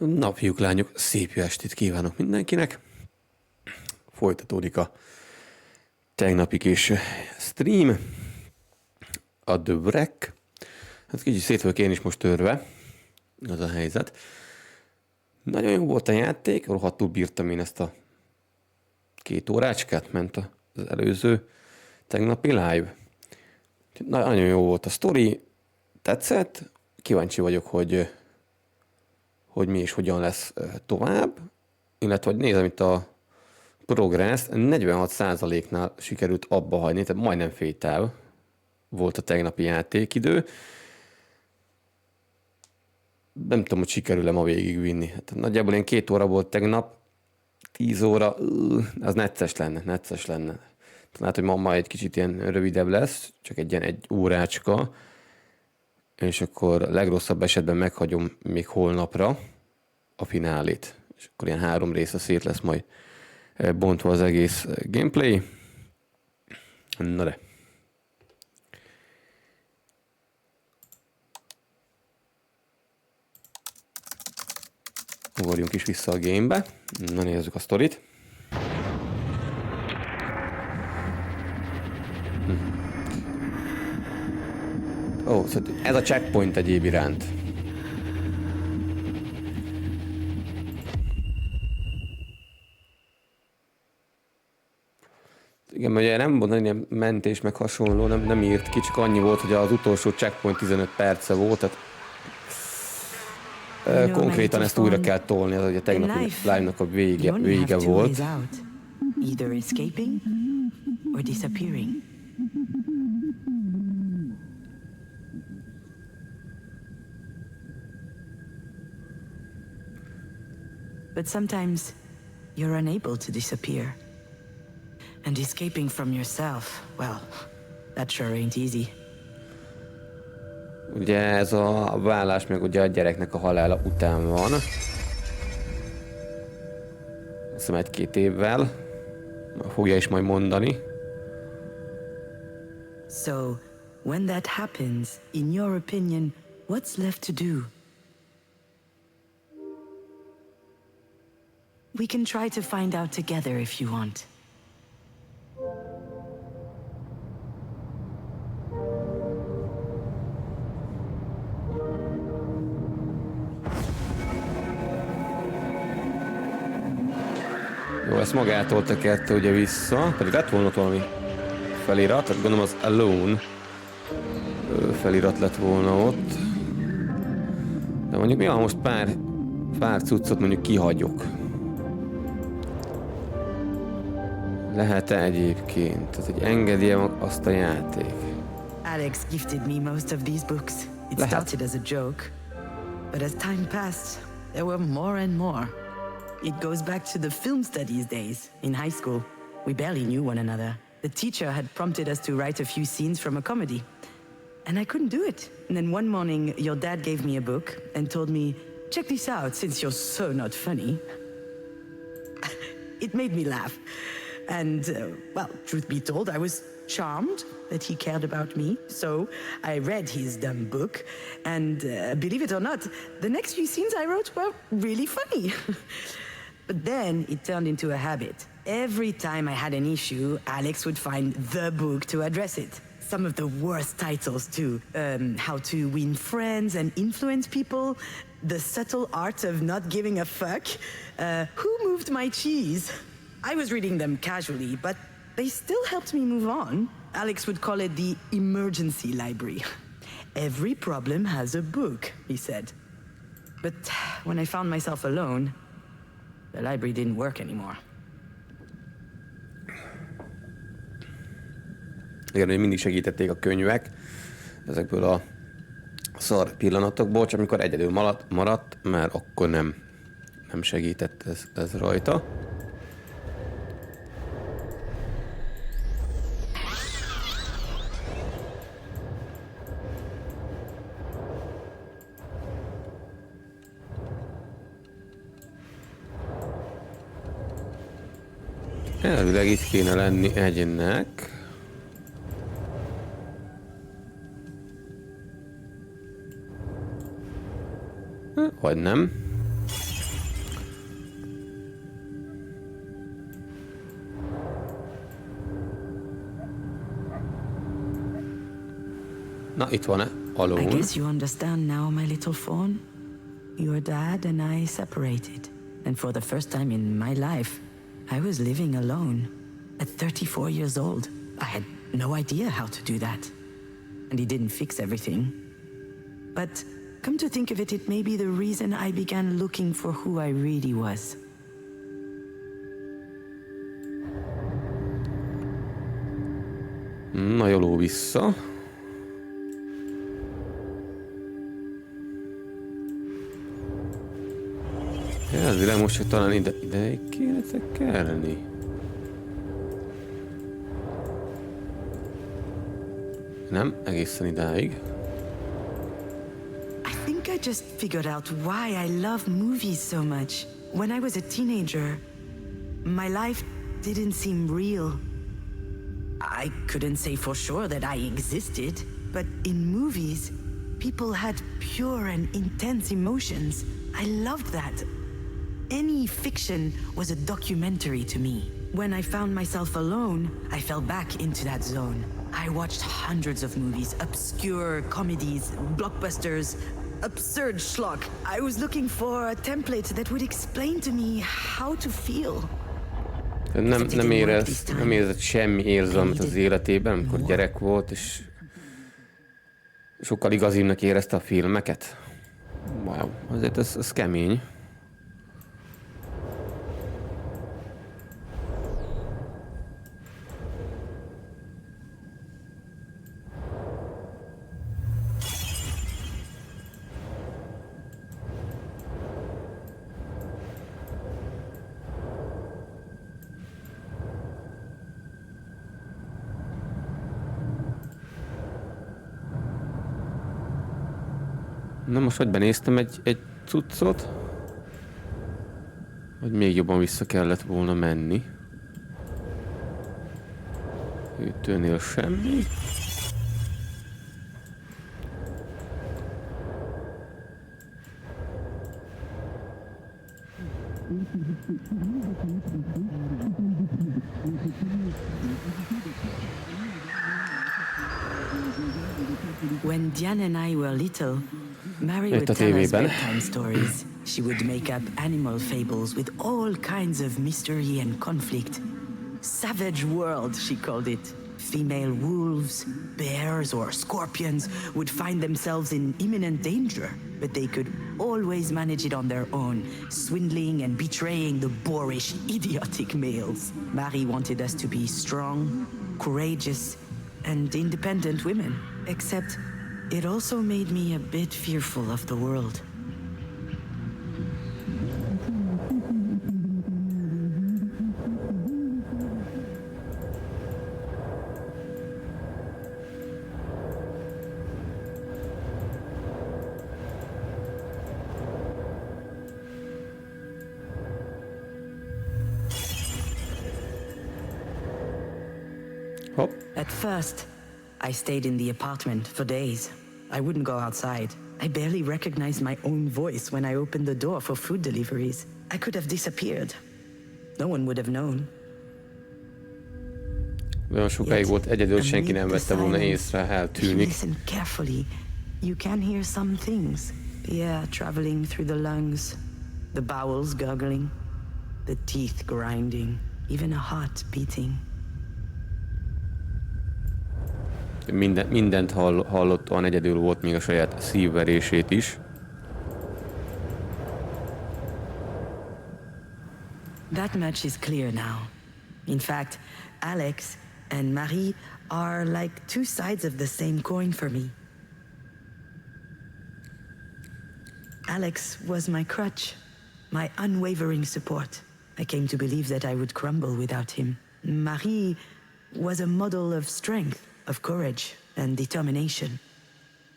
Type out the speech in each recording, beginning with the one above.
Na, fiúk, lányok, szép jó estét kívánok mindenkinek. Folytatódik a tegnapi kis stream, a The Wreck. Hát kicsit szét vagyok én is most törve, az a helyzet. Nagyon jó volt a játék, rohadtul bírtam én ezt a 2 órácskát, ment az előző tegnapi live. Nagyon jó volt a sztori, tetszett, kíváncsi vagyok, hogy mi és hogyan lesz tovább, illetve hogy nézem itt a progress, 46%-nál sikerült abba hagyni, tehát majdnem fétel volt a tegnapi játékidő. Nem tudom, hogy sikerül-e ma végigvinni. Hát nagyjából ilyen 2 óra volt tegnap, 10 óra, az necces lenne. Lehet, hogy ma egy kicsit ilyen rövidebb lesz, csak egy ilyen 1 órácska, és akkor legrosszabb esetben meghagyom még holnapra a finálét. És akkor ilyen 3 része szét lesz majd bontva az egész gameplay. Na de. Ugorjunk is vissza a gamebe. Na, nézzük a sztorit. Ó, szóval ez a checkpoint egyéb iránt. Igen, mert ugye nem volt ilyen mentés, meg hasonló, nem írt ki, csak annyi volt, hogy az utolsó checkpoint 15 perce volt, tehát konkrétan ezt újra kell tolni, az ugye tegnapi live-nak a vége volt. Either escaping or disappearing. But sometimes you're unable to disappear. And escaping from yourself, well, that sure ain't easy. Ugye ez a vállás meg ugye a gyereknek a halála után van. Azt hiszem 1-2 évvel. Fogja is majd mondani. So, when that happens, in your opinion, what's left to do? We can try to find out together if you want. Jó, ezt magától tekerte ugye vissza, pedig lett volna ott valami felirat, tehát gondolom az Alone felirat lett volna ott. De mondjuk mi van, most pár cuccot mondjuk kihagyok. Lehet-e egyébként? Tehát, hogy engedje azt a játék. Alex gifted me most of these books. It started as a joke, but as time passed, there were more and more. It goes back to the film studies days in high school. We barely knew one another. The teacher had prompted us to write a few scenes from a comedy, and I couldn't do it. And then one morning, your dad gave me a book and told me, check this out since you're so not funny. It made me laugh. And, well, truth be told, I was charmed that he cared about me. So I read his dumb book, and believe it or not, the next few scenes I wrote were really funny. But then it turned into a habit. Every time I had an issue, Alex would find the book to address it. Some of the worst titles, too. How to Win Friends and Influence People, The Subtle Art of Not Giving a Fuck, Who Moved My Cheese? I was reading them casually, but they still helped me move on. Alex would call it the emergency library. Every problem has a book, he said. But when I found myself alone, the library didn't work anymore. Igen, hogy mindig segítették a könyvek ezekből a szar pillanatokból, csak amikor egyedül maradt, már akkor nem segített ez rajta. Elvileg itt kéne lenni egynek. Vagy nem. Na, itt van-e? I Alone. guess you understand now, my little fawn. Your dad and I separated. And for the first time in my life, I was living alone. At 34 years old, I had no idea how to do that. And he didn't fix everything. But come to think of it, it may be the reason I began looking for who I really was. Na, jóló vissza. Elvileg most, hogy talán ide kéne tekerni. Nem, egészen idáig. I think I just figured out why I love movies so much. When I was a teenager, my life didn't seem real. I couldn't say for sure that I existed, but in movies, people had pure and intense emotions. I loved that. Any fiction was a documentary to me. When I found myself alone, I fell back into that zone. I watched hundreds of movies, obscure comedies, blockbusters, absurd schlock. I was looking for a template that would explain to me how to feel. Nem érzett semmi érzelmet az életében, amikor gyerek volt, és sokkal igazibbnak érezte a filmeket. Wow, azért ez kemény. Na most, hogy benéztem egy cuccot, hogy még jobban vissza kellett volna menni. Ütőnél semmi. When Diane and I were little, Mary would tell us bedtime stories. She would make up animal fables with all kinds of mystery and conflict. Savage world, she called it. Female wolves, bears, or scorpions would find themselves in imminent danger, but they could always manage it on their own, swindling and betraying the boorish, idiotic males. Marie wanted us to be strong, courageous, and independent women. Except, it also made me a bit fearful of the world. Hop. At first, I stayed in the apartment for days. I wouldn't go outside. I barely recognized my own voice when I opened the door for food deliveries. I could have disappeared. No one would have known. Olyan sokáig volt egyedül, senki nem vette volna észre, eltűnik. Listen carefully. You can hear some things. The air traveling through the lungs, the bowels gurgling, the teeth grinding, even a heart beating. Mindent hallott, olyan egyedül volt, még a saját szívverését is. That much is clear now. In fact, Alex and Marie are like two sides of the same coin for me. Alex was my crutch, my unwavering support. I came to believe that I would crumble without him. Marie was a model of strength, of courage and determination.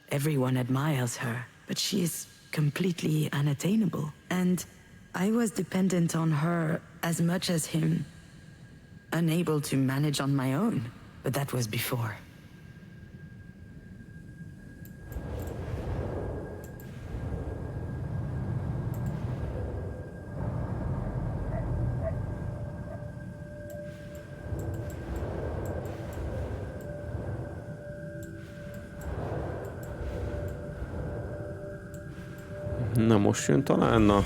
Everyone admires her, but she is completely unattainable. And I was dependent on her as much as him, unable to manage on my own, but that was before. Na most jön talán, na.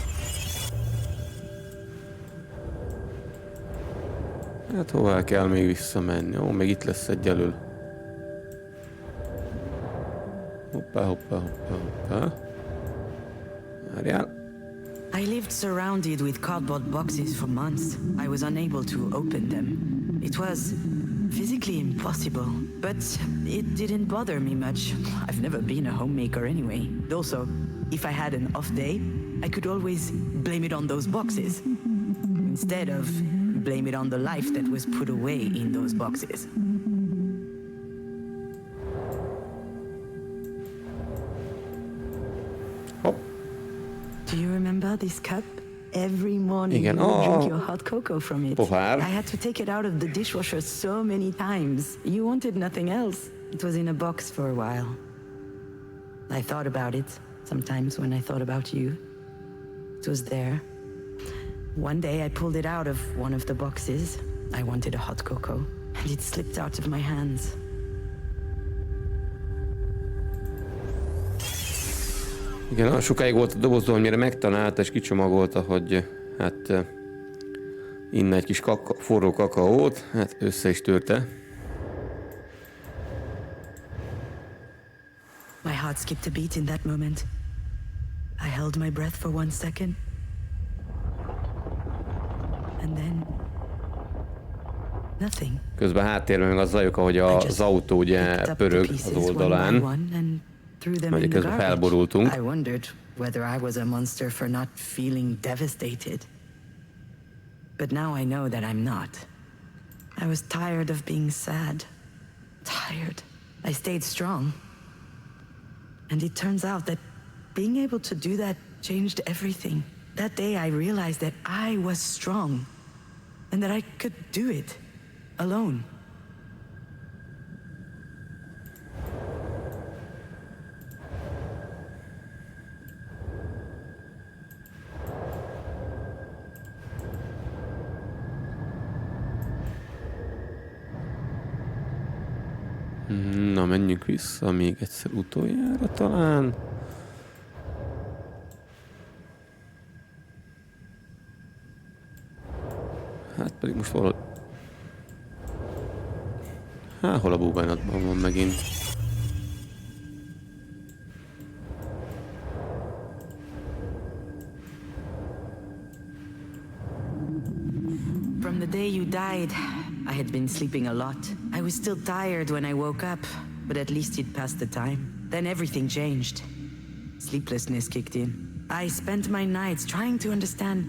Hát hová kell még visszamenni? Ó, még itt lesz egy elől. Hoppá, hoppá, hoppá, hoppá. Várjál. I lived surrounded with cardboard boxes for months. I was unable to open them. It was physically impossible, but it didn't bother me much. I've never been a homemaker anyway. Also, if I had an off day, I could always blame it on those boxes, instead of blame it on the life that was put away in those boxes. Hopp. Do you remember this cup? Every morning Igen. you would drink your hot cocoa from it. Pohár. I had to take it out of the dishwasher so many times. You wanted nothing else. It was in a box for a while. I thought about it sometimes when I thought about you. It was there. One day I pulled it out of one of the boxes. I wanted a hot cocoa, and it slipped out of my hands. Igen, olyan sokáig volt a dobozban, amire megtalálta és kicsomagolta, hogy hát inne egy kis forró kakaót, hát össze is törte. My heart skipped a beat in that moment. I held my breath for 1 second. And then... nothing. Közben háttérben meg az zajok, ahogy az autó ugye pörög az oldalán. Ugye közben felborultunk. I wondered whether I was a monster for not feeling devastated. But now I know that I'm not. I was tired of being sad. Tired. I stayed strong. And it turns out that being able to do that changed everything. That day I realized that I was strong and that I could do it alone. Na, menjünk vissza még egyszer utoljára talán. Hát pedig most valahol... hol a búványatban van megint? From the day you died, I had been sleeping a lot. I was still tired when I woke up, but at least it passed the time. Then everything changed. Sleeplessness kicked in. I spent my nights trying to understand,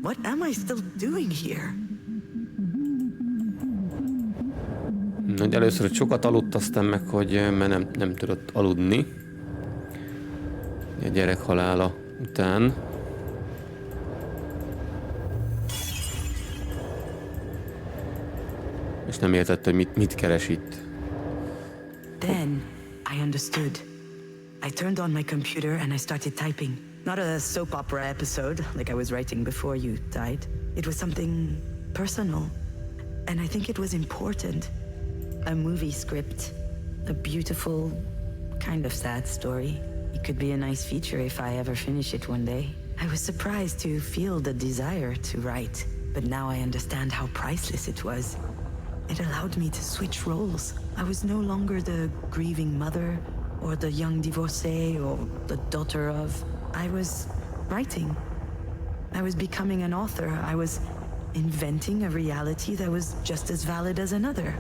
what am I still doing here? Hogy először, hogy sokat aludt, aztán meg, hogy mert nem tudott aludni. A gyerek halála után. És nem értette, hogy mit keres itt. Then I understood. I turned on my computer and I started typing. Not a soap opera episode like I was writing before you died. It was something personal. And I think it was important. A movie script. A beautiful, kind of sad story. It could be a nice feature if I ever finish it one day. I was surprised to feel the desire to write, but now I understand how priceless it was. It allowed me to switch roles. I was no longer the grieving mother, or the young divorcee, or the daughter of. I was writing. I was becoming an author. I was inventing a reality that was just as valid as another.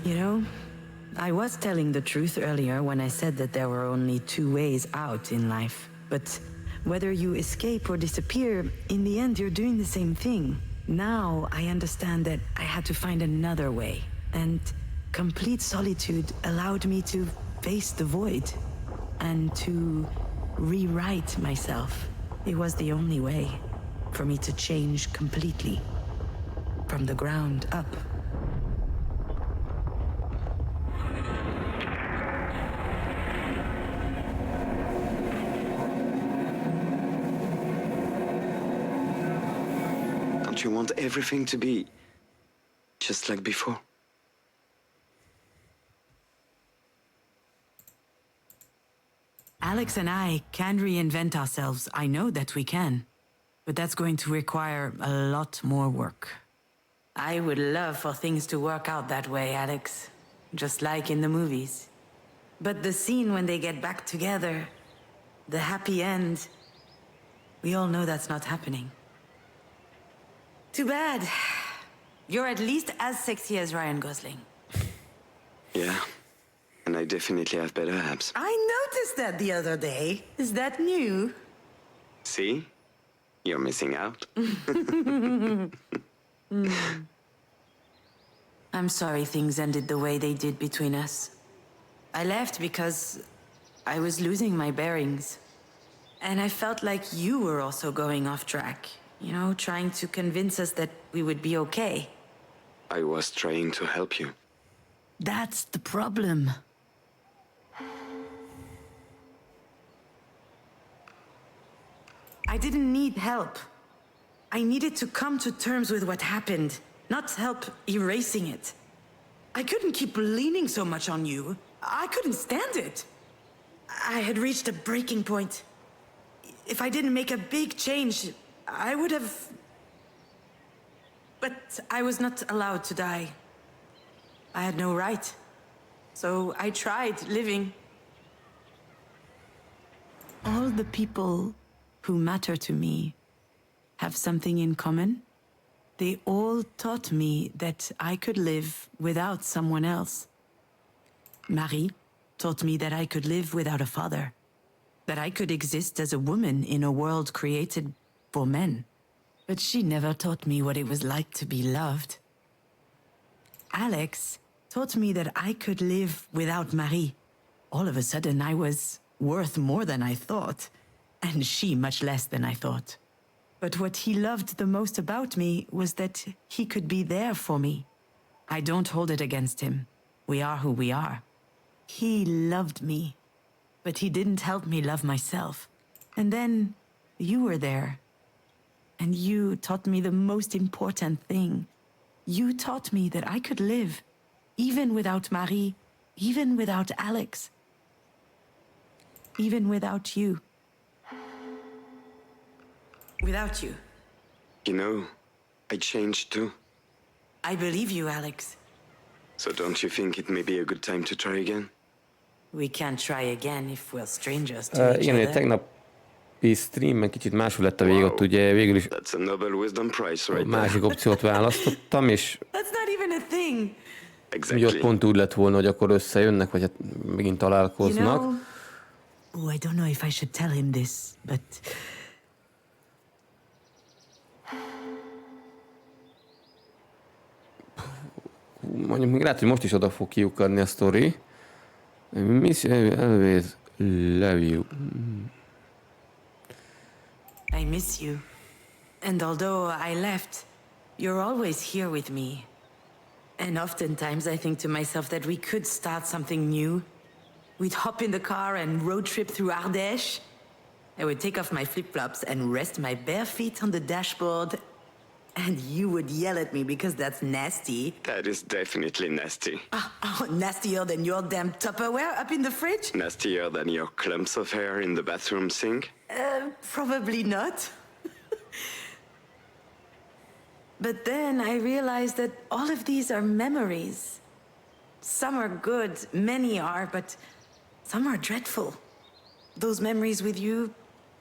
You know, I was telling the truth earlier when I said that there were only two ways out in life. But whether you escape or disappear, in the end you're doing the same thing. Now I understand that I had to find another way. And complete solitude allowed me to face the void and to rewrite myself. It was the only way for me to change completely, from the ground up. don't you want everything to be just like before? Alex and I can reinvent ourselves. I know that we can. But that's going to require a lot more work. I would love for things to work out that way, Alex. Just like in the movies. But the scene when they get back together, the happy end, we all know that's not happening. Too bad. You're at least as sexy as Ryan Gosling. Yeah, and I definitely have better abs. I noticed that the other day. Is that new? See? You're missing out. I'm sorry things ended the way they did between us. I left because I was losing my bearings. And I felt like you were also going off track. You know, trying to convince us that we would be okay. I was trying to help you. That's the problem. I didn't need help. I needed to come to terms with what happened, not help erasing it. I couldn't keep leaning so much on you. I couldn't stand it. I had reached a breaking point. If I didn't make a big change, I would have... But I was not allowed to die. I had no right. So I tried living. All the people who matter to me have something in common. They all taught me that I could live without someone else. Marie taught me that I could live without a father. That I could exist as a woman in a world created for men. But she never taught me what it was like to be loved. Alex taught me that I could live without Marie. All of a sudden, I was worth more than I thought, and she much less than I thought. But what he loved the most about me was that he could be there for me. I don't hold it against him. We are who we are. He loved me, but he didn't help me love myself. And then you were there. And you taught me the most important thing. You taught me that I could live, even without Marie, even without Alex, even without you. Without you. You know, I changed too. I believe you, Alex. So don't you think it may be a good time to try again? We can't try again if we're strangers to each Igen, ugye other. tegnapi streamben kicsit máshol lett a vég, ott ugye végül is That's a Nobel Wisdom Prize a right there. másik opciót választottam, és That's not even a thing. ugye ott Exactly. pont úgy lett volna, hogy akkor összejönnek, vagy hát megint You találkoznak. know... Oh, I don't know if I should tell him this, but... Mondjuk még lehet, hogy most is oda fog kiukadni a sztori. Miss always love you. I miss you. And although I left, you're always here with me. And oftentimes I think to myself that we could start something new. We'd hop in the car and road trip through Ardèche. I would take off my flip-flops and rest my bare feet on the dashboard. And you would yell at me because that's nasty. That is definitely nasty. Oh, nastier than your damn Tupperware up in the fridge? Nastier than your clumps of hair in the bathroom sink? Probably not. But then I realized that all of these are memories. Some are good, many are, but some are dreadful. Those memories with you,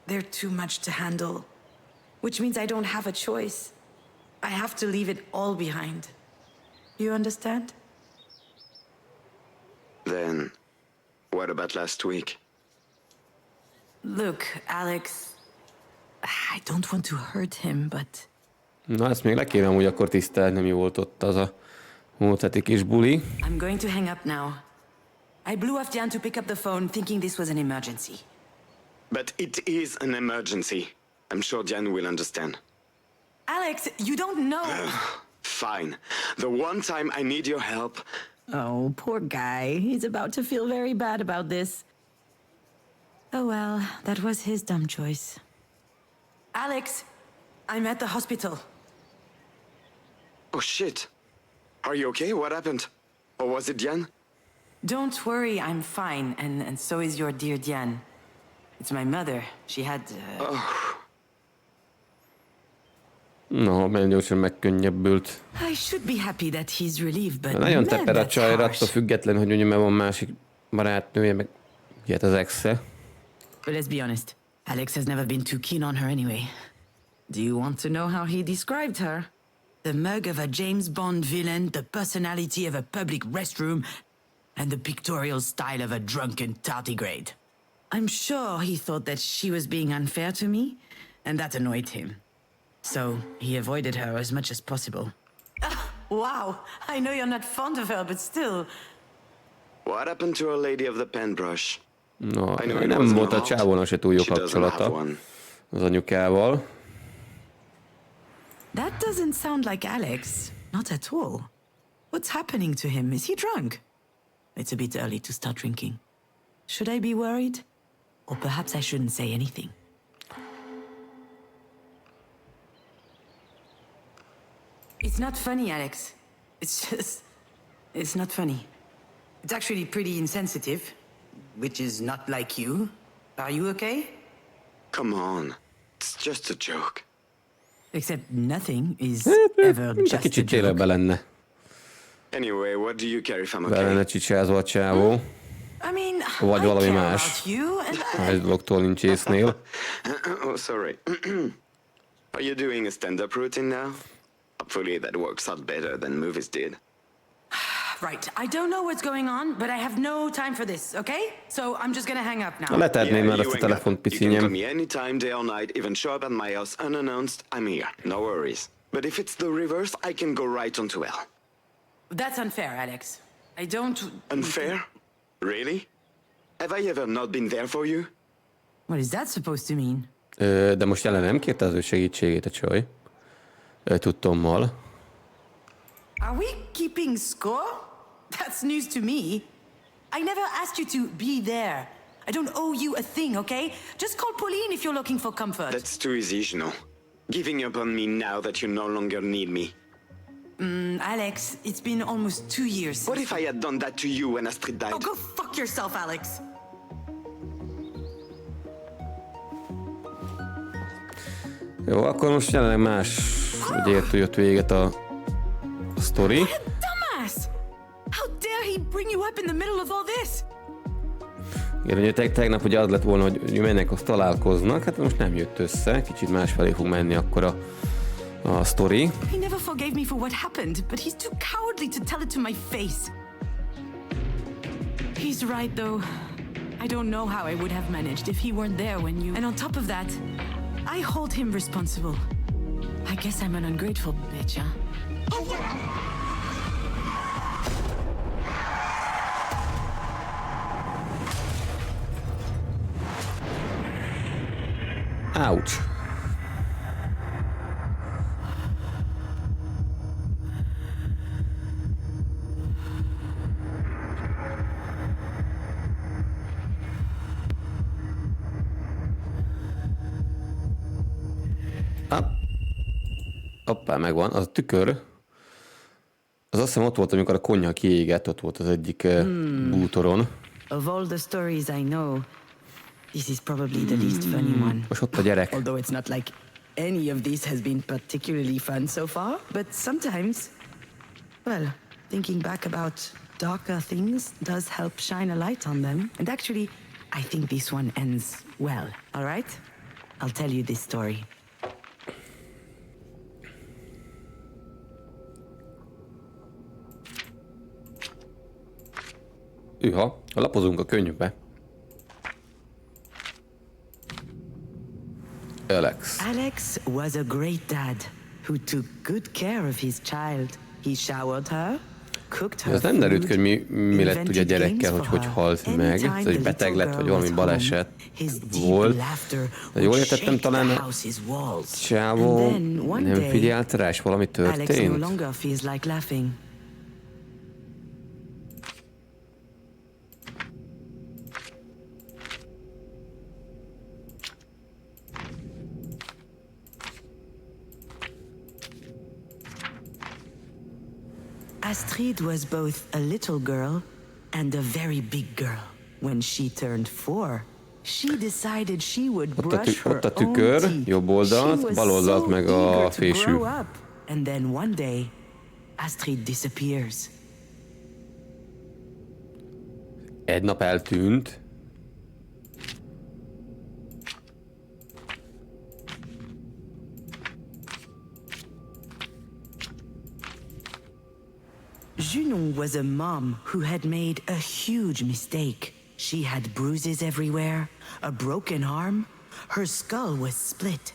they're too much to handle. Which means I don't have a choice. I have to leave it all behind. You understand? Then, what about last week? Look, Alex, I don't want to hurt him, but... Na, ezt még le kéne amúgy akkor tisztelni, mi volt ott az a múlt heti kis buli. I'm going to hang up now. I blew off Jan to pick up the phone thinking this was an emergency. But it is an emergency. I'm sure Jan will understand. Alex, you don't know. Fine. The one time I need your help... Oh, poor guy. He's about to feel very bad about this. Oh well, that was his dumb choice. Alex, I'm at the hospital. Oh shit. Are you okay? What happened? Or was it Diane? Don't worry, I'm fine, and so is your dear Diane. It's my mother. She had... No, nagyon gyorsan megkönnyebbült. I should be happy that he's relieved, but Nagyon man, teper a that's csajra, attól harsh. független, hogy mondjuk, mert van másik barátnője, meg ilyet az exe. But let's be honest, Alex has never been too keen on her anyway. Do you want to know how he described her? The mug of a James Bond villain, the personality of a public restroom, and the pictorial style of a drunken tardigrade. I'm sure he thought that she was being unfair to me, and that annoyed him. So he avoided her as much as possible. Wow, I know you're not fond of her, but still... What happened to Our Lady of the Penbrush? No, I know it nem wasn't volt a her fault. csávónak se túl jó She doesn't have kapcsolata one. az anyukával. That doesn't sound like Alex. Not at all. What's happening to him? Is he drunk? It's a bit early to start drinking. Should I be worried? Or perhaps I shouldn't say anything. It's not funny, Alex. It's just... It's not funny. It's actually pretty insensitive, which is not like you. Are you okay? Come on. It's just a joke. Except nothing is ever Mint a just a kicsit tényleg joke. belenne. Anyway, what do you care if I'm Be lenne okay? csicsázva a csávó. I mean, Vagy I valami care más. about you, and Ha egy dologtól nincs észnél. Oh, sorry. Are you doing a stand-up routine now? Hopefully that works out better than movies did. Right, I don't know what's going on, but I have no time for this, okay? So I'm just gonna hang up now. Letetném már you ezt a hang telefont, up. You can call picinyem. me anytime, day or night, even show up at my house unannounced, I'm here. No worries. But if it's the reverse, I can go right on to hell. That's unfair, Alex. I don't... Unfair? Really? Have I ever not been there for you? What is that supposed to mean? De most jelen nem kérte az ő segítségét a csaj. Tudtommal. Are we keeping score? That's news to me. I never asked you to be there. I don't owe you a thing, okay? Just call Pauline if you're looking for comfort. That's too easy, you know. Giving up on me now that you no longer need me. Alex, it's been almost 2 years. What if I had done that to you when Astrid died? Oh, go fuck yourself, Alex. Jó, akkor most jelenleg más ügyértől jött véget a sztori. What a dumbass! How dare he bring you up in the middle of all this? Igen, ugye tegnap ugye az lett volna, hogy mennek, azt találkoznak, hát most nem jött össze, kicsit másfelé fog menni akkor a sztori. He never forgave me for what happened, but he's too cowardly to tell it to my face. He's right, though. I don't know how I would have managed if he weren't there when you... And on top of that, I hold him responsible. I guess I'm an ungrateful bitch, huh? Ouch! Hoppá, megvan. Az a tükör. Az azt hiszem ott volt, amikor a konnyal kiégett, ott volt az egyik bútoron. Of all the stories I know, this is probably the least funny one. Most ott a gyerek. Although it's not like any of these has been particularly fun so far, but sometimes, well, thinking back about darker things does help shine a light on them. And actually, I think this one ends well, all right? I'll tell you this story. Hűha, lapozunk a könyvbe. Alex was a great dad who took good care of his child. He showered her, cooked her Ez nem derült ki, food, hogy mi lett ugye a invented gyerekkel, games hogy for halt her. meg. Anytime Ez the egy beteg little lett, vagy girl valami was baleset home, his deep volt. laughter De jól would értettem, shake talán the a house's walls. csávó And then one nem day, figyelt rá, és valami Alex no történt. longer feels like laughing. Astrid was both a little girl and a very big girl. When she turned 4, she decided she would brush her ott a own tükör, teeth. jobb She oldalt, was bal oldalt so meg eager a to fésű. grow up. And then one day, Astrid disappears. Egy nap eltűnt. Junon was a mom who had made a huge mistake. She had bruises everywhere, a broken arm, her skull was split.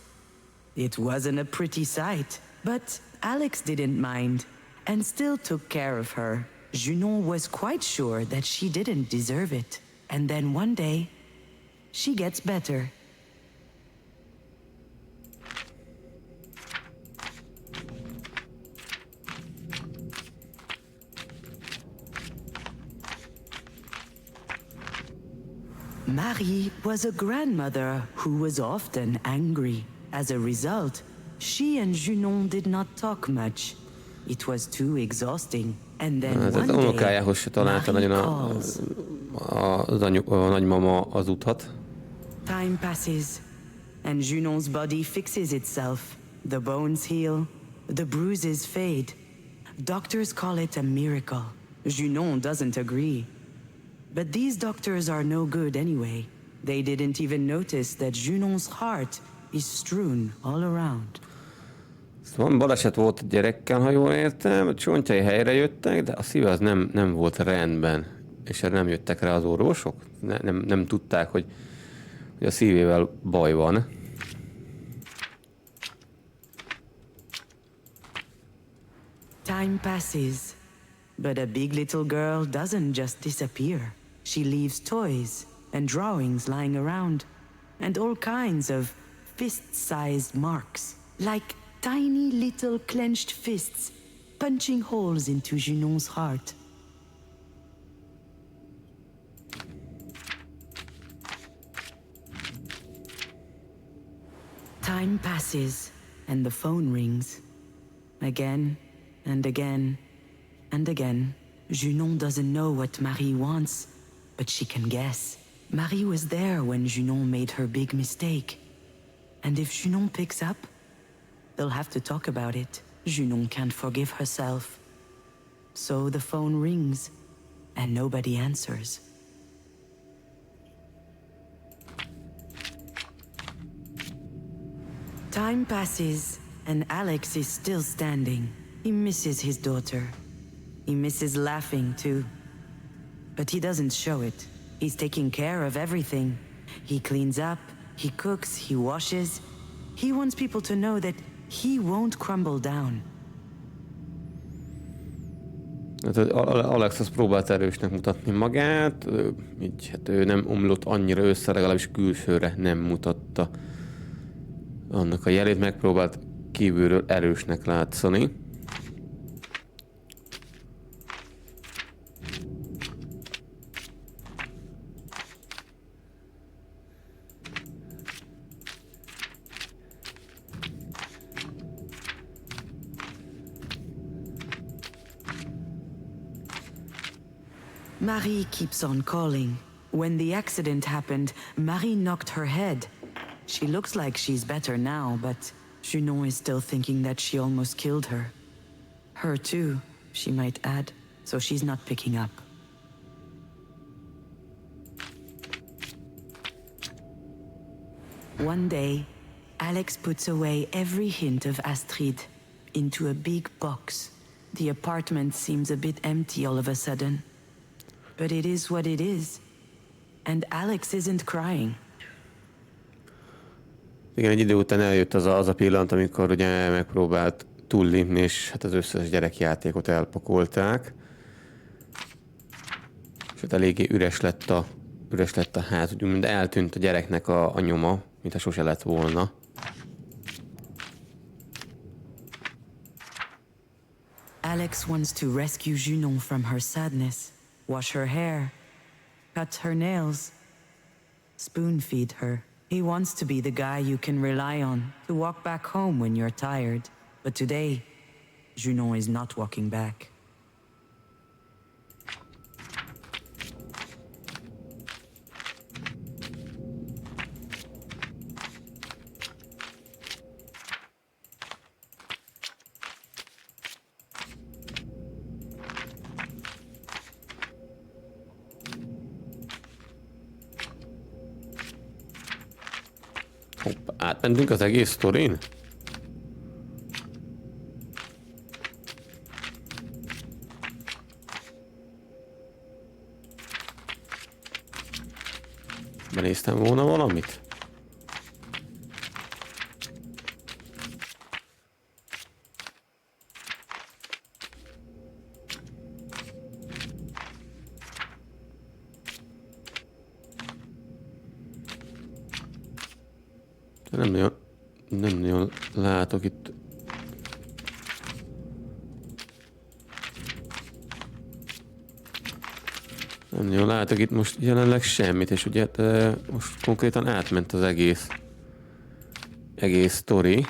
It wasn't a pretty sight, but Alex didn't mind and still took care of her. Junon was quite sure that she didn't deserve it. And then one day, she gets better. Marie was a grandmother who was often angry. As a result, she and Junon did not talk much. It was too exhausting. And then Az one day, unokájához se találta Marie nagyon calls. a nagymama az utat. Time passes, and Junon's body fixes itself. The bones heal, the bruises fade. Doctors call it a miracle. Junon doesn't agree. But these doctors are no good anyway. They didn't even notice that Junon's heart is strewn all around. Szóval baleset volt a gyerekkel, ha jól értem, a csontjai helyre jöttek, de a szíve az nem volt rendben. És erre nem jöttek rá az orvosok? Nem tudták, hogy a szívével baj van. Time passes, but a big little girl doesn't just disappear. She leaves toys and drawings lying around, and all kinds of fist-sized marks, like tiny little clenched fists punching holes into Junon's heart. Time passes, and the phone rings. Again, and again, and again. Junon doesn't know what Marie wants, but she can guess. Marie was there when Junon made her big mistake. And if Junon picks up, they'll have to talk about it. Junon can't forgive herself. So the phone rings, and nobody answers. Time passes, and Alex is still standing. He misses his daughter. He misses laughing, too. But he doesn't show it. He's taking care of everything. He cleans up, he cooks, he washes. He wants people to know that he won't crumble down. Hát Alex az próbált erősnek mutatni magát, így hát ő nem omlott annyira össze, legalábbis külsőre nem mutatta annak a jelét, megpróbált kívülről erősnek látszani. Marie keeps on calling. When the accident happened, Marie knocked her head. She looks like she's better now, but Junon is still thinking that she almost killed her. Her too, she might add, so she's not picking up. One day, Alex puts away every hint of Astrid into a big box. The apartment seems a bit empty all of a sudden. But it is what it is. And Alex isn't crying. Igen, egy idő után eljött az a pillanat, amikor ugye megpróbált túllépni, és hát az összes gyerekjátékot elpakolták. És hát eléggé üres lett a ház, úgymond eltűnt a gyereknek a nyoma, mintha sose lett volna. Alex wants to rescue Junon from her sadness, wash her hair, cut her nails, spoon-feed her. He wants to be the guy you can rely on, to walk back home when you're tired. But today, Junon is not walking back. Hopp, átmentünk az egész sztorin? Benéztem volna valamit? Nem nagyon látok itt. Nem nagyon látok itt most jelenleg semmit, és ugye most konkrétan átment az egész sztori.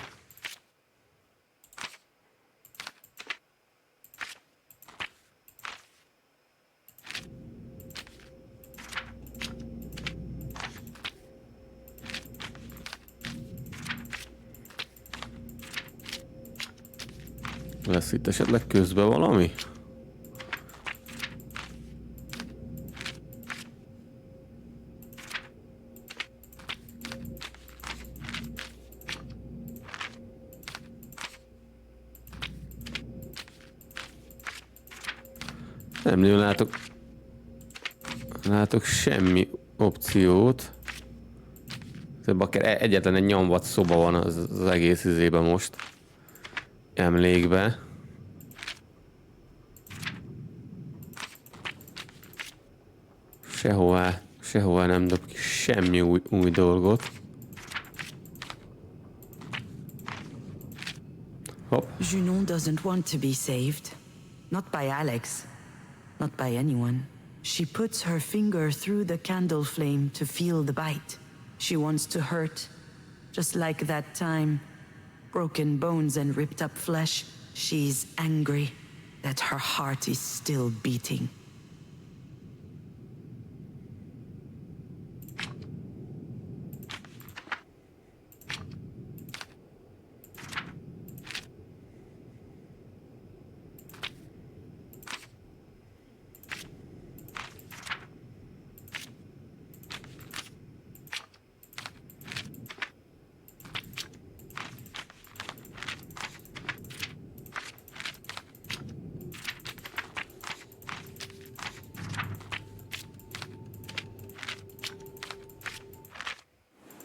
Lesz itt esetleg közben valami? Nem nagyon látok semmi opciót. Egyetlen egy nyomvat szoba van az egész izében most. Emlékbe. Sehová nem dob ki semmi új dolgot. Hopp. Junon doesn't want to be saved. Not by Alex. Not by anyone. She puts her finger through the candle flame to feel the bite. She wants to hurt. Just like that time. Broken bones and ripped up flesh. She's angry that her heart is still beating.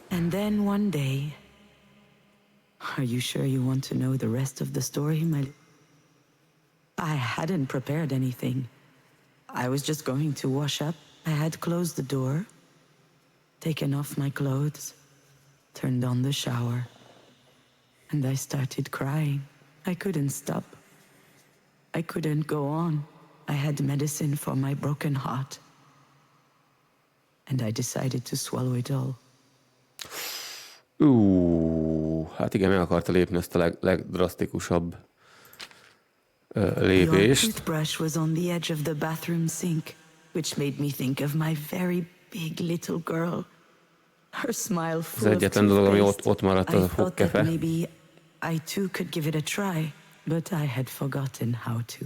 And then one day... Are you sure you want to know the rest of the story, my... I hadn't prepared anything. I was just going to wash up. I had closed the door, taken off my clothes, turned on the shower, and I started crying. I couldn't stop. I couldn't go on. I had medicine for my broken heart. And I decided to swallow it all. Hát igen, meg akarta lépni ezt a legdrasztikusabb Your lépést. toothbrush was on the edge of the bathroom sink, which made me think of my very big little girl. Her smile full of egyetlen dolog, ami toothpaste. ott maradt, az I a thought that fogkefe. maybe I too could give it a try, but I had forgotten how to.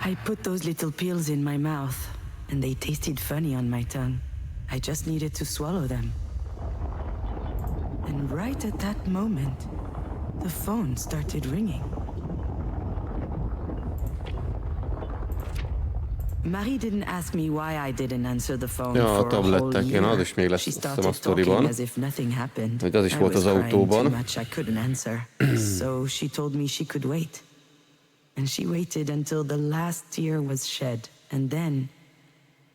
I put those little pills in my mouth, and they tasted funny on my tongue. I just needed to swallow them. And right at that moment, the phone started ringing. Marie didn't ask me why I didn't answer the phone Ja, a for a whole tableteken, az year. is még lesz, She azt hiszem, a started talking sztoriban. as if nothing happened. Hogy az is I volt was az crying too autóban. much, I couldn't answer. So she told me she could wait. And she waited until the last tear was shed. And then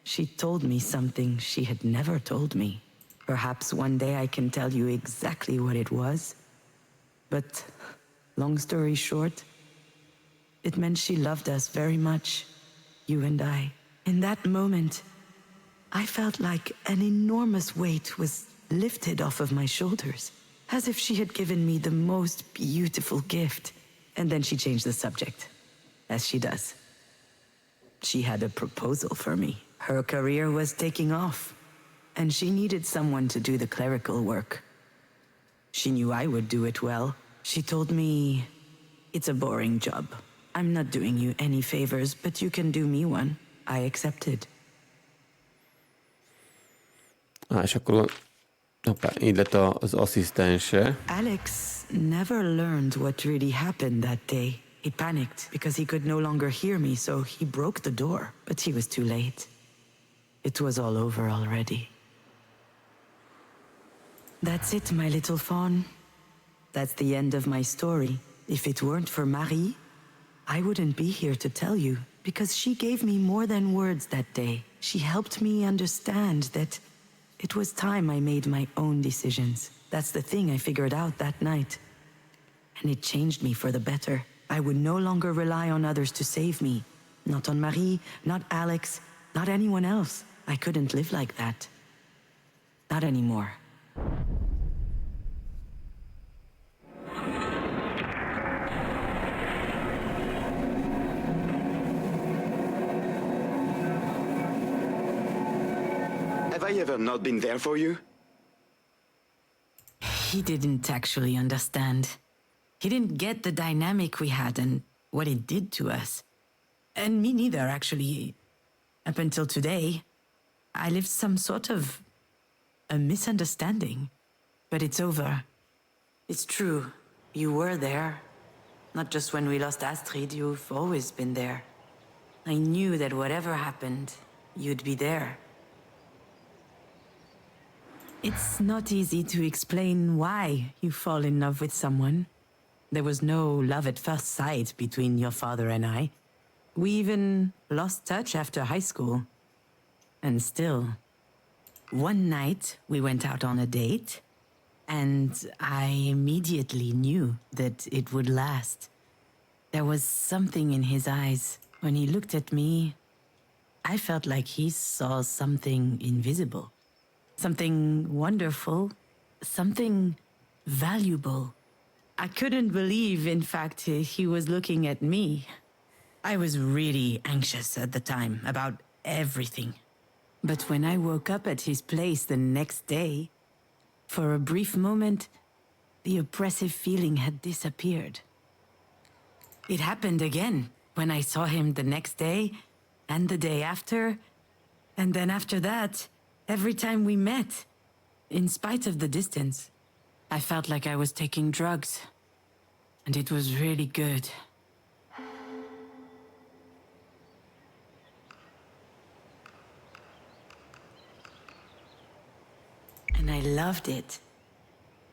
she told me something she had never told me. Perhaps one day I can tell you exactly what it was. But long story short, it meant she loved us very much, you and I. In that moment, I felt like an enormous weight was lifted off of my shoulders, as if she had given me the most beautiful gift. And then she changed the subject, as she does. She had a proposal for me. Her career was taking off, and she needed someone to do the clerical work. She knew I would do it well. She told me, "It's a boring job. I'm not doing you any favors, but you can do me one." I accepted. És akkor hoppá, így lett az asszisztense. Alex never learned what really happened that day. He panicked because he could no longer hear me, so he broke the door, but he was too late. It was all over already. That's it, my little fawn. That's the end of my story. If it weren't for Marie, I wouldn't be here to tell you, because she gave me more than words that day. She helped me understand that it was time I made my own decisions. That's the thing I figured out that night. And it changed me for the better. I would no longer rely on others to save me. Not on Marie, not Alex, not anyone else. I couldn't live like that. Not anymore. Have I ever not been there for you? He didn't actually understand. He didn't get the dynamic we had and what it did to us. And me neither, actually. Up until today, I lived some sort of a misunderstanding. But it's over. It's true. You were there. Not just when we lost Astrid, you've always been there. I knew that whatever happened, you'd be there. It's not easy to explain why you fall in love with someone. There was no love at first sight between your father and I. We even lost touch after high school. And still, one night we went out on a date, and I immediately knew that it would last. There was something in his eyes. When he looked at me, I felt like he saw something invisible. Something wonderful, something valuable. I couldn't believe, in fact, he was looking at me. I was really anxious at the time about everything. But when I woke up at his place the next day, for a brief moment, the oppressive feeling had disappeared. It happened again when I saw him the next day, and the day after, and then after that, every time we met, in spite of the distance, I felt like I was taking drugs. And it was really good. And I loved it.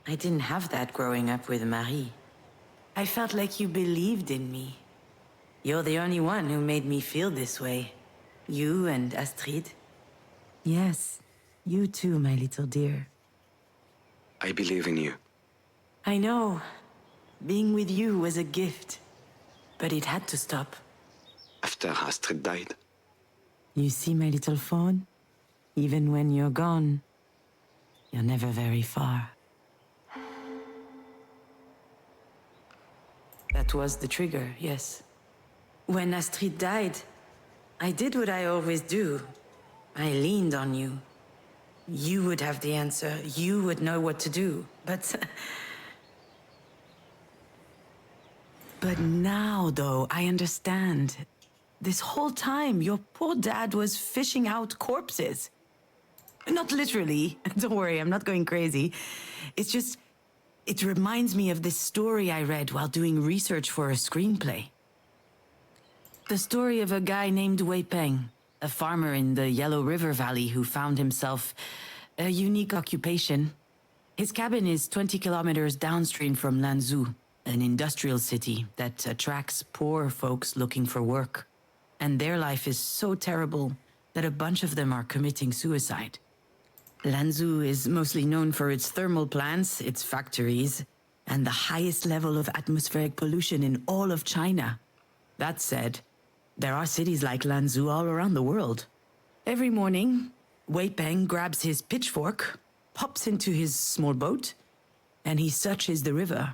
I didn't have that growing up with Marie. I felt like you believed in me. You're the only one who made me feel this way. You and Astrid. Yes, you too, my little dear. I believe in you. I know. Being with you was a gift. But it had to stop. After Astrid died. You see, my little fawn? Even when you're gone, you're never very far. That was the trigger, yes. When Astrid died, I did what I always do. I leaned on you. You would have the answer. You would know what to do. But now, though, I understand. This whole time, your poor dad was fishing out corpses. Not literally. Don't worry, I'm not going crazy. It's just, it reminds me of this story I read while doing research for a screenplay. The story of a guy named Wei Peng, a farmer in the Yellow River Valley who found himself a unique occupation. His cabin is 20 kilometers downstream from Lanzhou, an industrial city that attracts poor folks looking for work. And their life is so terrible that a bunch of them are committing suicide. Lanzhou is mostly known for its thermal plants, its factories, and the highest level of atmospheric pollution in all of China. That said, there are cities like Lanzhou all around the world. Every morning, Wei Peng grabs his pitchfork, pops into his small boat, and he searches the river.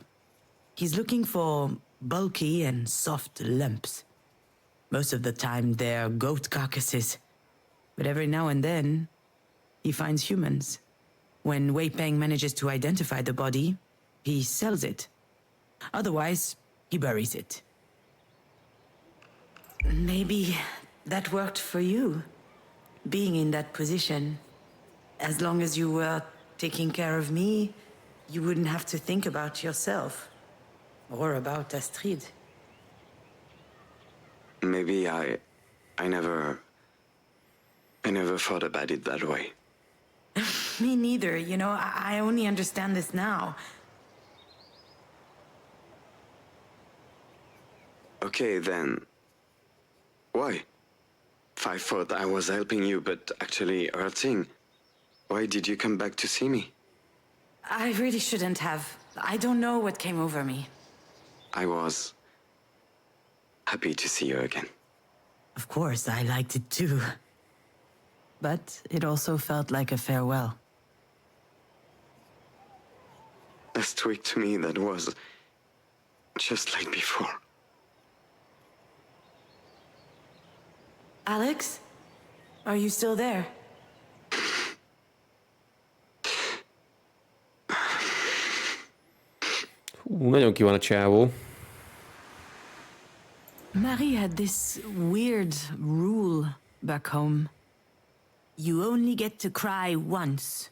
He's looking for bulky and soft lumps. Most of the time, they're goat carcasses. But every now and then, he finds humans. When Wei Peng manages to identify the body, he sells it. Otherwise, he buries it. Maybe that worked for you, being in that position. As long as you were taking care of me, you wouldn't have to think about yourself. Or about Astrid. Maybe I never thought about it that way. Me neither, you know, I only understand this now. Okay, then. Why? If I thought I was helping you, but actually hurting, why did you come back to see me? I really shouldn't have. I don't know what came over me. I was happy to see you again. Of course, I liked it too. But it also felt like a farewell. Last week to me, that was just like before. Alex? Are you still there? Nagyon ki van a csávó. Marie had this weird rule back home. You only get to cry once.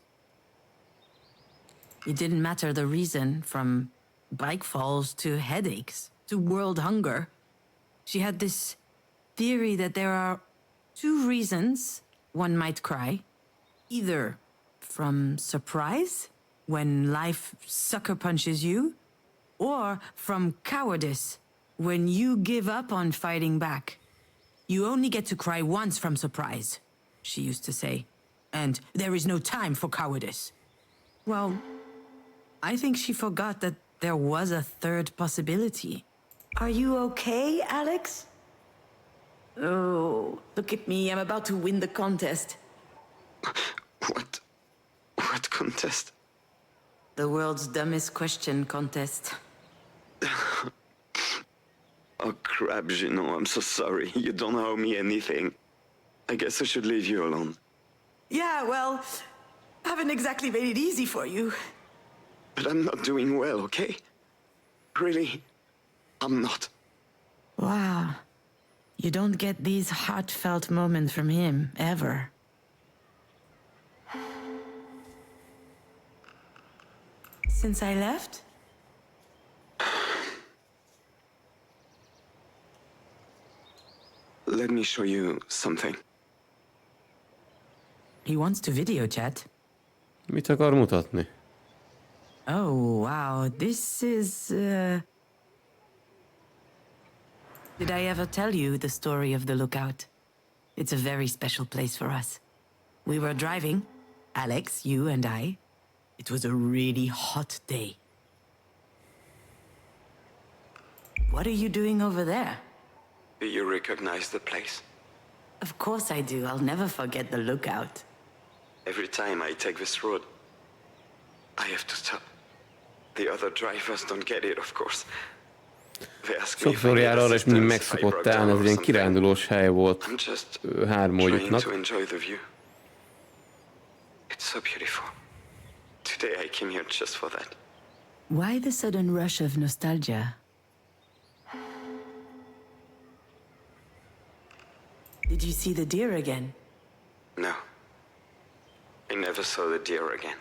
It didn't matter the reason, from bike falls to headaches to world hunger. She had this theory that there are two reasons one might cry. Either from surprise, when life sucker punches you, or from cowardice, when you give up on fighting back. You only get to cry once from surprise, she used to say. And there is no time for cowardice. Well, I think she forgot that there was a third possibility. Are you okay, Alex? Oh, look at me. I'm about to win the contest. What? What contest? The world's dumbest question contest. Oh crap, Gino, I'm so sorry. You don't owe me anything. I guess I should leave you alone. Yeah, well, haven't exactly made it easy for you. But I'm not doing well, okay? Really, I'm not. Wow. You don't get these heartfelt moments from him, ever. Since I left? Let me show you something. He wants to video chat. Mit akar mutatni? Oh, wow. This is, Did I ever tell you the story of the Lookout? It's a very special place for us. We were driving, Alex, you and I. It was a really hot day. What are you doing over there? Do you recognize the place? Of course I do. I'll never forget the Lookout. Every time I take this road, I have to stop. The other drivers don't get it, of course. They ask me if I Sokszor need jár arra, és mindig meg assistance, if I szokott broke állni, down ez or egy ilyen something. kirándulós hely volt I'm just trying hármójuknak. to enjoy the view. It's so beautiful. Today I came here just for that. Why the sudden rush of nostalgia? Did you see the deer again? No. I never saw the deer again.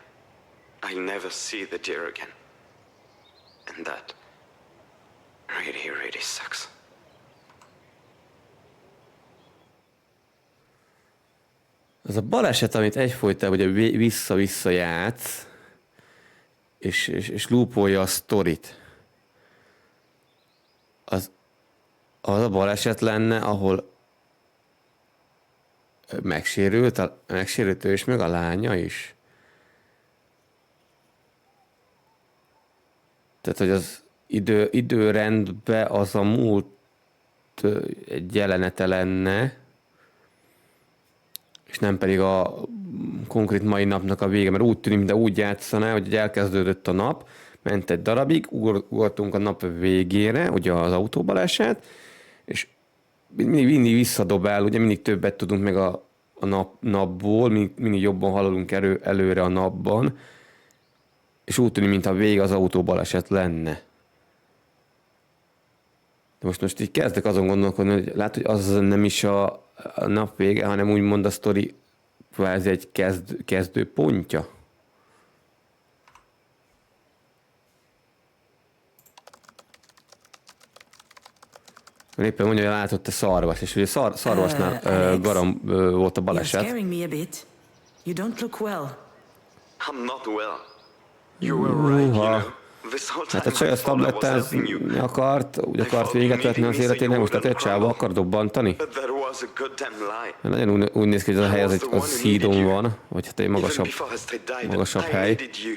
I never see the deer again. And that really, really sucks. Az a baleset, amit egyfolytában ugye vissza-vissza játsz, és loopolja a sztorit, az a baleset lenne, ahol megsérült ő is, meg a lánya is. Tehát, hogy az időrendben az a múlt egy jelenete lenne, és nem pedig a konkrét mai napnak a vége, mert úgy tűnik, mintha úgy játszaná, hogy elkezdődött a nap, ment egy darabig, ugrottunk a nap végére, ugye az autóbaleset, és mindig visszadobál, ugye mindig többet tudunk meg a napból, mindig jobban haladunk előre a napban, és úgy tűnik, mintha a vége az autóbaleset lenne. De most így kezdek azon gondolkodni, hogy lehet, hogy az nem is a nap vége, hanem úgymond a sztori kvázi egy kezdő pontja. Éppen mondja, hogy látott a szarvas, és ugye szarvasnál garam volt a You're baleset. scaring me a bit. You don't look well. I'm not well. You were right, you know. This whole Hát a time csaj I azt thought I was tablettázni helping you. akart, úgy akart véget vetni az életének, most tehát egy csába akar dobbantani. But that was a goddamn lie. Nagyon úgy néz ki, hogy ez a hely az szídon van, vagy hát egy Even magasabb before Astrid died, magasabb I hely. needed you.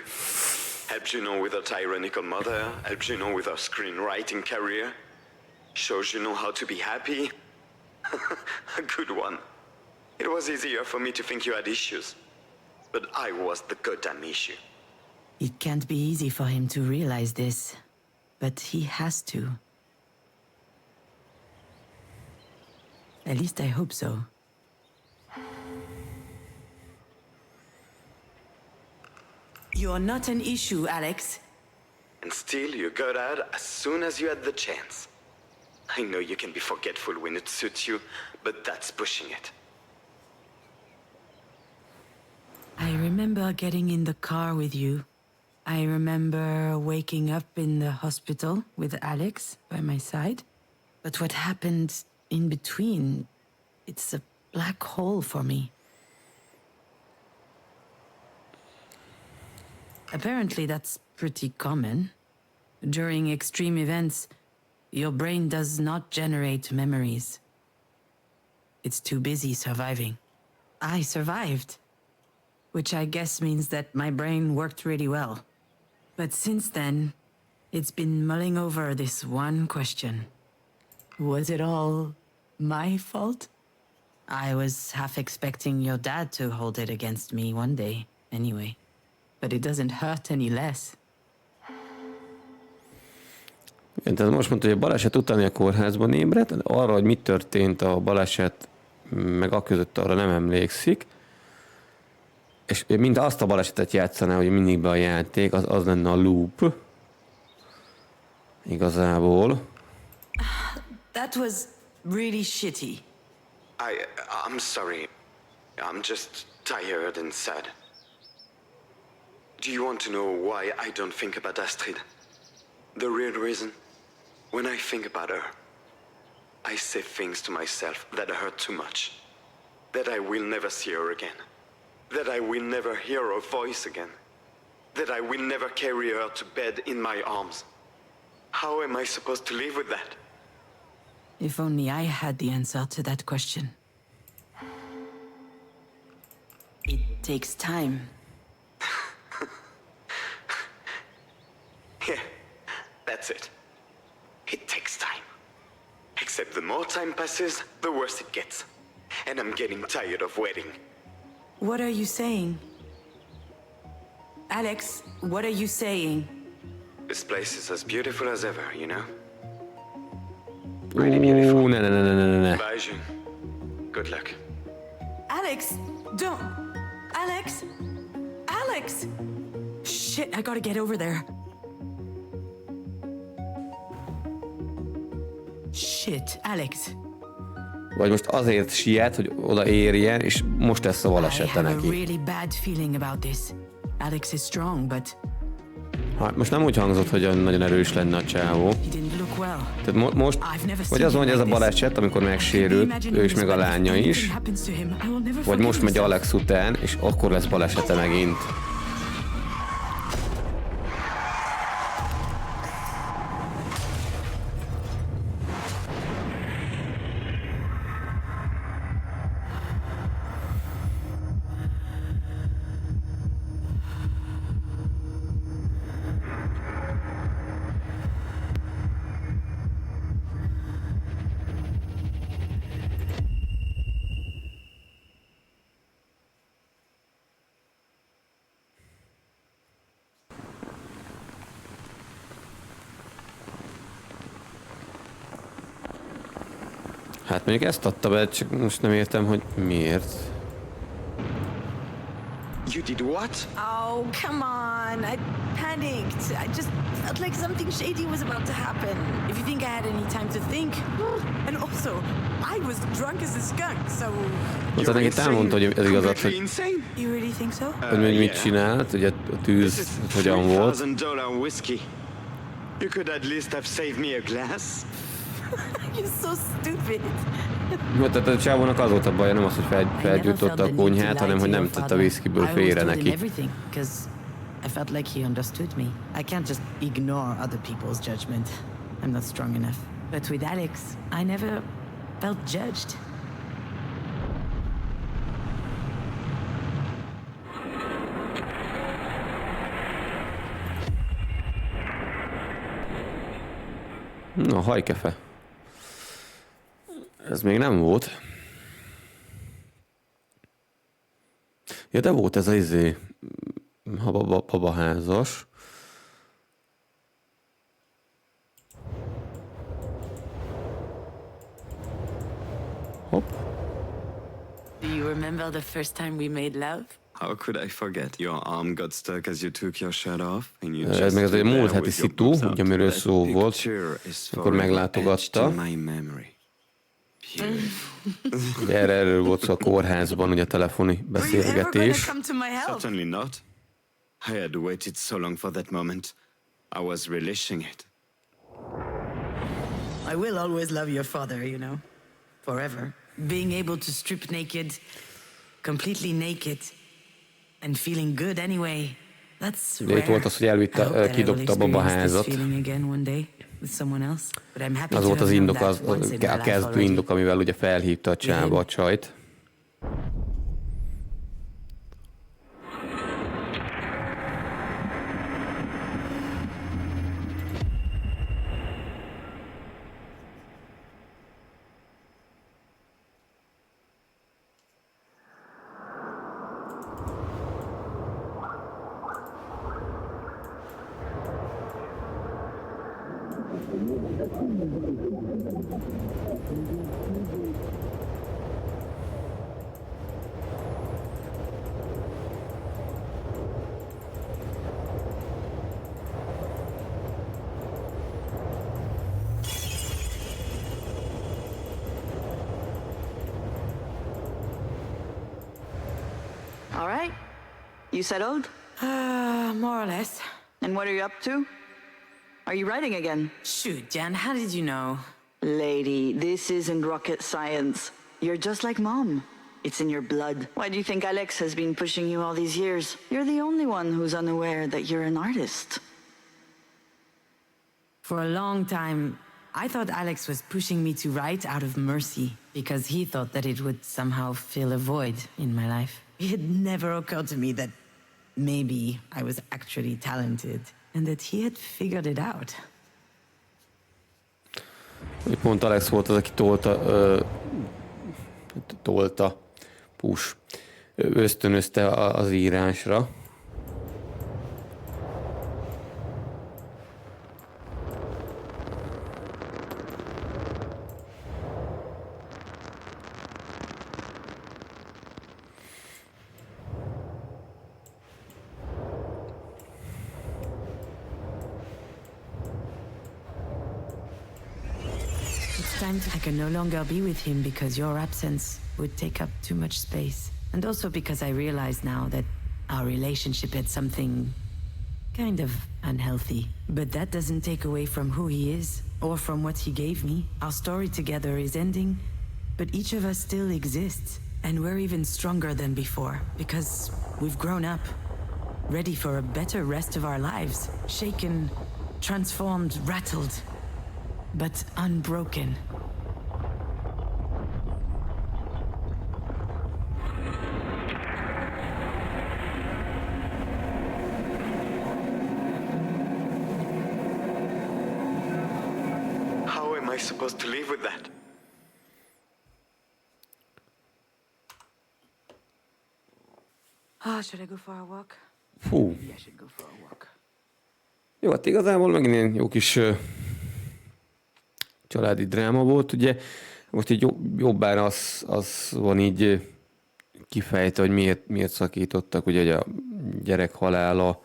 Helped you know with her tyrannical mother, helped you know with her screenwriting career, shows you know how to be happy. A good one. It was easier for me to think you had issues, but I was the goddamn issue. It can't be easy for him to realize this, but he has to. At least I hope so. You're not an issue, Alex. And still you got out as soon as you had the chance. I know you can be forgetful when it suits you, but that's pushing it. I remember getting in the car with you. I remember waking up in the hospital with Alex by my side. But what happened in between, it's a black hole for me. Apparently that's pretty common. During extreme events, your brain does not generate memories. It's too busy surviving. I survived, which I guess means that my brain worked really well. But since then, it's been mulling over this one question. Was it all my fault? I was half expecting your dad to hold it against me one day, anyway. But it doesn't hurt any less. Igen, tehát most mondta, hogy a baleset utáni a kórházban ébredt, arra, hogy mi történt a baleset, meg a között arra nem emlékszik. És mind azt a balesetet játszaná, hogy mindig be a játék, az lenne a loop. Igazából. That was really shitty. I'm sorry. I'm just tired and sad. Do you want to know why I don't think about Astrid? The real reason? When I think about her, I say things to myself that hurt too much. That I will never see her again. That I will never hear her voice again. That I will never carry her to bed in my arms. How am I supposed to live with that? If only I had the answer to that question. It takes time. Yeah, that's it. It takes time. Except the more time passes, the worse it gets. And I'm getting tired of waiting. What are you saying? Alex, what are you saying? This place is as beautiful as ever, you know? Ne. Bye, June. Good luck. Alex, don't. Alex? Alex! Shit, I gotta get over there. Shit, Alex. Vagy most azért siet, hogy odaérjen, és most lesz a I balesete have a neki. really bad feeling about this. Alex is strong, but Hát most nem úgy hangzott, hogy olyan nagyon erős lenne a csávó. he didn't look well. Tehát most, vagy az van, hogy ez a baleset, amikor megsérült, ő is meg a lánya is, vagy most megy Alex után, és akkor lesz balesete megint. Hát mondjuk ezt adta be, csak most nem értem, hogy miért. You did what? Oh, come on. I panicked. I just felt like something shady was about to happen. If you think I had any time to think. And also, I was drunk as a skunk, so... Most neki elmondta, hogy ez igazat, hogy Insane? You really think so? mit csinált, hogy a This tűz is hogyan volt. $3,000 whiskey. You could at least have saved me a glass. You're so stupid. Mert tehát a csávónak az volt a baja, nem az, hogy felgyújtotta a konyhát, hanem hogy nem tett a whisky-ből félre neki. I felt like he understood me. I can't just ignore other people's judgment. I'm not strong enough. But with Alex, I never felt judged. Na, hajkefe. Ez még nem volt. Ja, de volt ez a babaházas. Hopp. Do you remember the first time we made love? How could I forget? Your arm got stuck as you took your shirt off, and you Ez just meg az egy stood múlt there heti with your szitu, boobs out. ugye amiről That szó volt, picture is akkor forever meglátogatta. etched in my memory. Erről volt szó a kórházban, ugye a telefoni Were you ever going beszélgetés. to come to my help? Certainly not. I had waited so long for that moment. I was relishing it. I will always love your father, you know. Forever. Being able to strip naked, completely naked, and feeling good anyway. That's Ugye itt rare. volt az, hogy I elvitte, hope that I will kidobta a experience babaházat. this feeling again one day with someone else. But I'm happy Az to volt az have known indok, that az, once in my a life kezdő already. indok, amivel ugye felhívta a csába a csajt. All right. You settled? More or less. And what are you up to? Are you writing again? Shoot, Jan, how did you know? Lady, this isn't rocket science. You're just like Mom. It's in your blood. Why do you think Alex has been pushing you all these years? You're the only one who's unaware that you're an artist. For a long time, I thought Alex was pushing me to write out of mercy because he thought that it would somehow fill a void in my life. It had never occurred to me that maybe I was actually talented and that he had figured it out. Pont Alex volt az, aki ösztönözte az írásra. I can no longer be with him because your absence would take up too much space. And also because I realize now that our relationship had something kind of unhealthy. But that doesn't take away from who he is or from what he gave me. Our story together is ending, but each of us still exists. And we're even stronger than before because we've grown up, ready for a better rest of our lives. Shaken, transformed, rattled, but unbroken. How am I supposed to live with that? Oh, should I go for a walk? Fú. Maybe I should go for a walk. Jó, hát igazából megint ilyen jó kis családi dráma volt, ugye. Most így jobbára az van így kifejtve, hogy miért szakítottak, ugye hogy a gyerek halála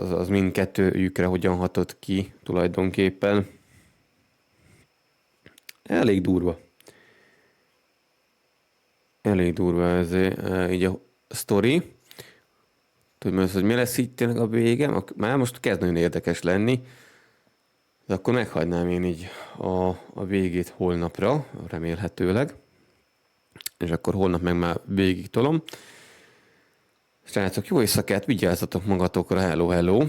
az mindkettőjükre hogyan hatott ki tulajdonképpen. Elég durva. Elég durva ez így a sztori. Tudod, hogy mi lesz itt tényleg a vége? Már most kezd nagyon érdekes lenni, de akkor meghagynám én így a végét holnapra, remélhetőleg. És akkor holnap meg már végig tolom. Srácok, jó éjszakát, vigyázzatok magatokra, hello, hello!